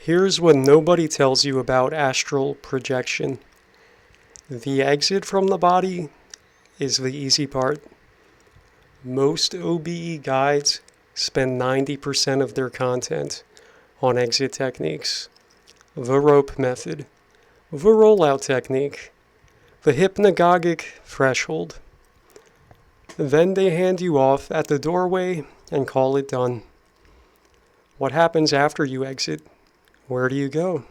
Here's what nobody tells you about astral projection. The exit from the body is the easy part. Most OBE guides spend 90% of their content on exit techniques. The rope method, the rollout technique, the hypnagogic threshold. Then they hand you off at the doorway and call it done. What happens after you exit? Where do you go?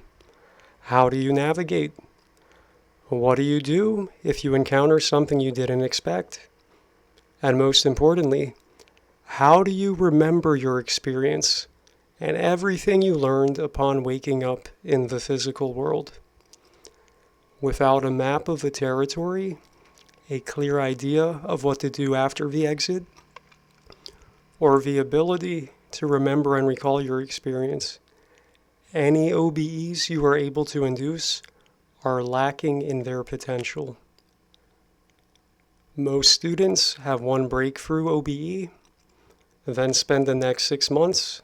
How do you navigate? What do you do if you encounter something you didn't expect? And most importantly, how do you remember your experience and everything you learned upon waking up in the physical world? Without a map of the territory, a clear idea of what to do after the exit, or the ability to remember and recall your experience, any OBEs you are able to induce are lacking in their potential. Most students have one breakthrough OBE, then spend the next 6 months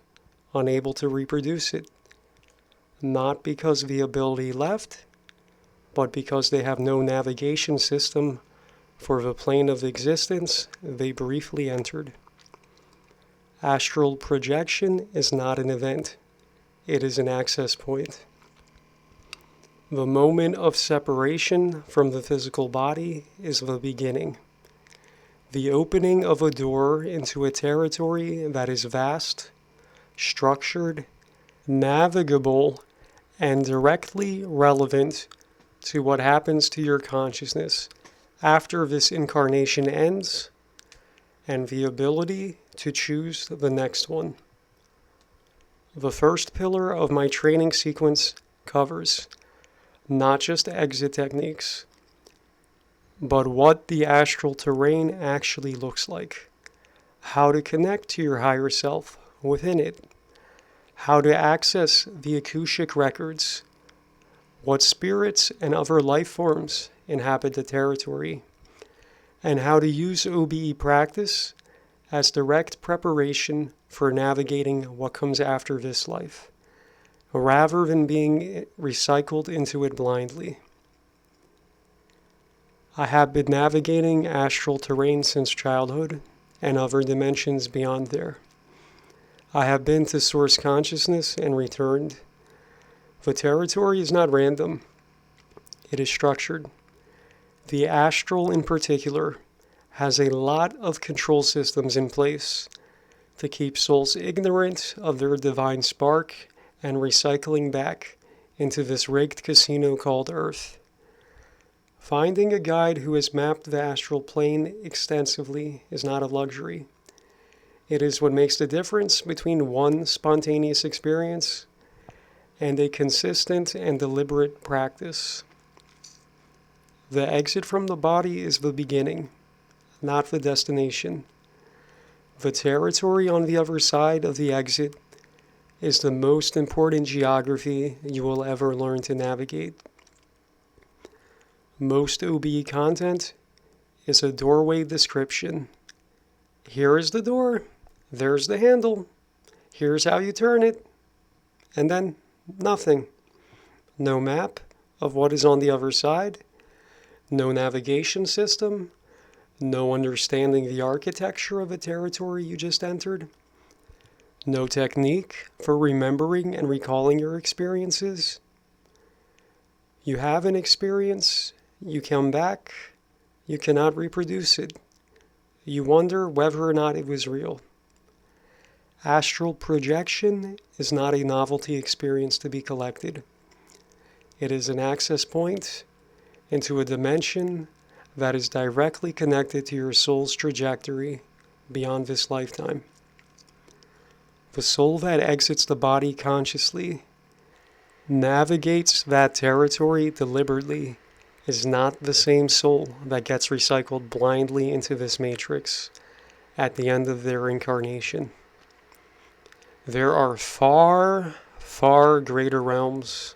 unable to reproduce it, not because the ability left, but because they have no navigation system for the plane of existence they briefly entered. Astral projection is not an event. It is an access point. The moment of separation from the physical body is the beginning. The opening of a door into a territory that is vast, structured, navigable, and directly relevant to what happens to your consciousness after this incarnation ends, and the ability to choose the next one. The first pillar of my training sequence covers not just exit techniques, but what the astral terrain actually looks like, how to connect to your higher self within it, how to access the Akashic records, what spirits and other life forms inhabit the territory, and how to use OBE practice as direct preparation for navigating what comes after this life, rather than being recycled into it blindly. I have been navigating astral terrain since childhood and other dimensions beyond there. I have been to source consciousness and returned. The territory is not random. It is structured. The astral in particular has a lot of control systems in place to keep souls ignorant of their divine spark and recycling back into this rigged casino called Earth. Finding a guide who has mapped the astral plane extensively is not a luxury. It is what makes the difference between one spontaneous experience and a consistent and deliberate practice. The exit from the body is the beginning, not the destination. The territory on the other side of the exit is the most important geography you will ever learn to navigate. Most OBE content is a doorway description. Here is the door, there's the handle, here's how you turn it, and then nothing. No map of what is on the other side, no navigation system, no understanding the architecture of the territory you just entered, no technique for remembering and recalling your experiences. You have an experience, you come back, you cannot reproduce it. You wonder whether or not it was real. Astral projection is not a novelty experience to be collected. It is an access point into a dimension that is directly connected to your soul's trajectory beyond this lifetime. The soul that exits the body consciously, navigates that territory deliberately, is not the same soul that gets recycled blindly into this matrix at the end of their incarnation. There are far, far greater realms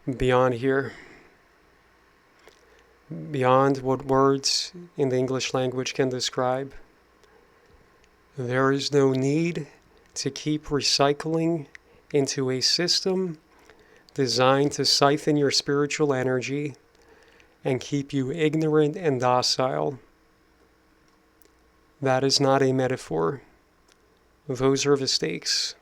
beyond here, beyond what words in the English language can describe. There is no need to keep recycling into a system designed to siphon your spiritual energy and keep you ignorant and docile. That is not a metaphor. Those are the stakes.